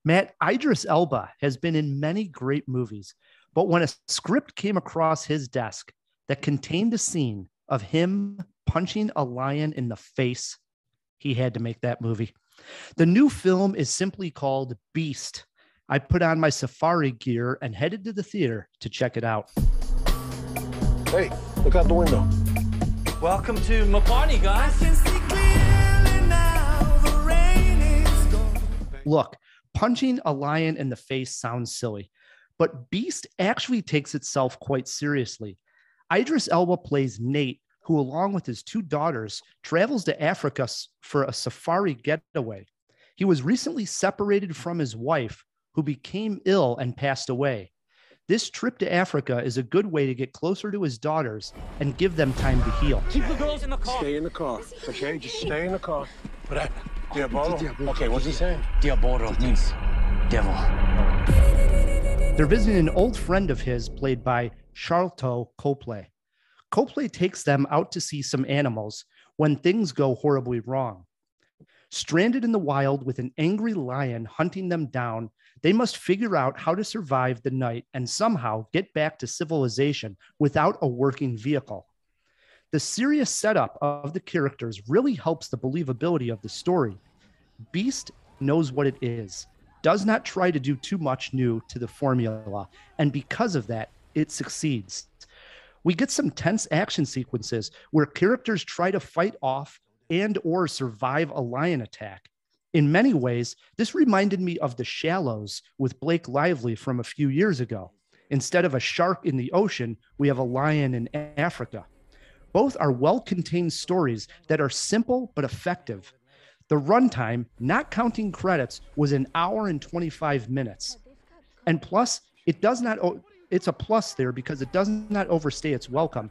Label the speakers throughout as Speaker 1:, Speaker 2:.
Speaker 1: Matt, Idris Elba has been in many great movies, but when a script came across his desk that contained a scene of him punching a lion in the face, he had to make that movie. The new film is simply called Beast. I put on my safari gear and headed to the theater to check it out.
Speaker 2: Hey, look out the window.
Speaker 3: Welcome to my party, guys.
Speaker 1: Look, punching a lion in the face sounds silly, but Beast actually takes itself quite seriously. Idris Elba plays Nate, who, along with his two daughters, travels to Africa for a safari getaway. He was recently separated from his wife, who became ill and passed away. This trip to Africa is a good way to get closer to his daughters and give them time to heal.
Speaker 3: Keep the girls in the car.
Speaker 2: Stay in the car, okay? Just stay in the car. But Diabolo? Okay, what's he saying?
Speaker 3: Diabolo means devil.
Speaker 1: They're visiting an old friend of his played by Charlton Copley. Copley takes them out to see some animals when things go horribly wrong. Stranded in the wild with an angry lion hunting them down, they must figure out how to survive the night and somehow get back to civilization without a working vehicle. The serious setup of the characters really helps the believability of the story. Beast knows what it is, does not try to do too much new to the formula, and because of that, it succeeds. We get some tense action sequences where characters try to fight off and or survive a lion attack. In many ways, this reminded me of The Shallows with Blake Lively from a few years ago. Instead of a shark in the ocean, we have a lion in Africa. Both are well-contained stories that are simple but effective. The runtime, not counting credits, was an hour and 25 minutes. And plus, it's a plus there because it does not overstay its welcome.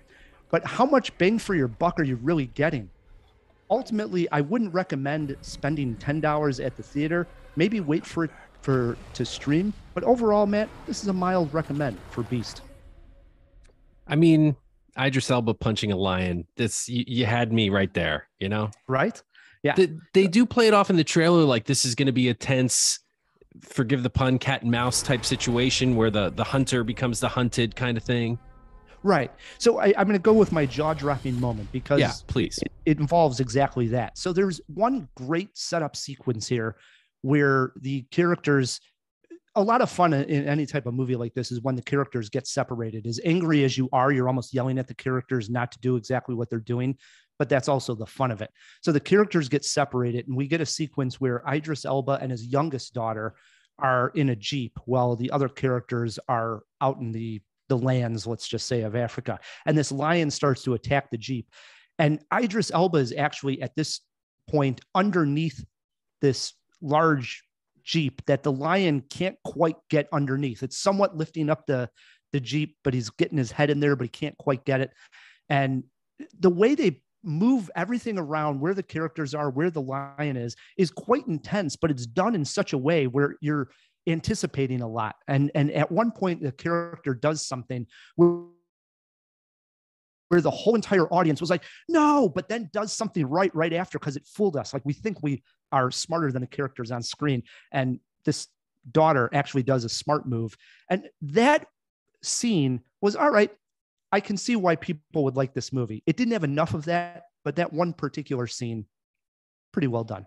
Speaker 1: But how much bang for your buck are you really getting? Ultimately, I wouldn't recommend spending $10 at the theater. Maybe wait for it to stream. But overall, Matt, this is a mild recommend for Beast.
Speaker 4: I mean, Idris Elba punching a lion. You had me right there, you know?
Speaker 1: Right? Yeah.
Speaker 4: They do play it off in the trailer like this is going to be a tense, forgive the pun, cat and mouse type situation where the hunter becomes the hunted kind of thing.
Speaker 1: Right. So I'm going to go with my jaw-dropping moment because
Speaker 4: please.
Speaker 1: It involves exactly that. So there's one great setup sequence here where the characters, a lot of fun in any type of movie like this is when the characters get separated. As angry as you are, you're almost yelling at the characters not to do exactly what they're doing, but that's also the fun of it. So the characters get separated and we get a sequence where Idris Elba and his youngest daughter are in a Jeep while the other characters are out in the lands, let's just say, of Africa. And this lion starts to attack the Jeep. And Idris Elba is actually at this point underneath this large Jeep that the lion can't quite get underneath. It's somewhat lifting up the Jeep, but he's getting his head in there, but he can't quite get it. And the way they move everything around where the characters are, where the lion is quite intense, but it's done in such a way where you're anticipating a lot. And at one point, the character does something where the whole entire audience was like, no, but then does something right after because it fooled us. Like we think we are smarter than the characters on screen. And this daughter actually does a smart move. And that scene was all right. I can see why people would like this movie. It didn't have enough of that, but that one particular scene, pretty well done.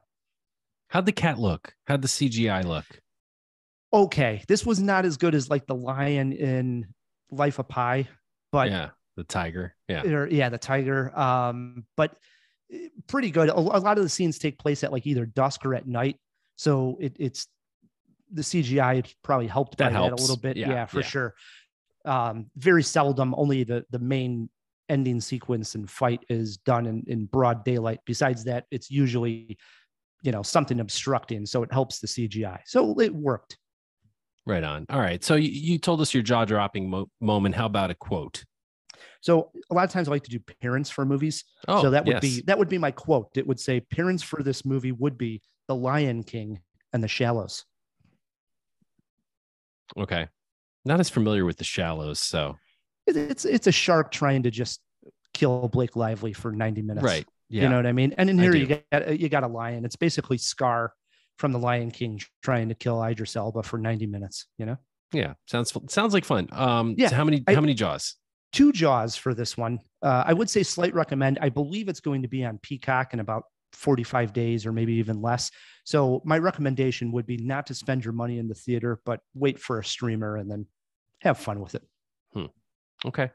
Speaker 4: How'd the cat look? How'd the CGI look?
Speaker 1: Okay, this was not as good as like the lion in Life of Pi, but
Speaker 4: yeah, the tiger,
Speaker 1: the tiger, but pretty good. A lot of the scenes take place at like either dusk or at night, so it's the CGI probably helped by that a little bit, for sure. Very seldom, only the main ending sequence and fight is done in broad daylight. Besides that, it's usually something obstructing, so it helps the CGI. So it worked.
Speaker 4: Right on. All right. So you told us your jaw-dropping moment. How about a quote?
Speaker 1: So a lot of times I like to do parents for movies.
Speaker 4: Oh,
Speaker 1: so that would be my quote. It would say parents for this movie would be The Lion King and The Shallows.
Speaker 4: Okay. Not as familiar with The Shallows, so
Speaker 1: it's a shark trying to just kill Blake Lively for 90 minutes.
Speaker 4: Right. Yeah.
Speaker 1: You know what I mean? And in here you got a lion. It's basically Scar from The Lion King trying to kill Idris Elba for 90 minutes, you know?
Speaker 4: Yeah. Sounds like fun.
Speaker 1: Yeah,
Speaker 4: So how many Jaws?
Speaker 1: 2 Jaws for this one. I would say slight recommend. I believe it's going to be on Peacock in about 45 days or maybe even less. So my recommendation would be not to spend your money in the theater, but wait for a streamer and then have fun with it.
Speaker 4: Okay.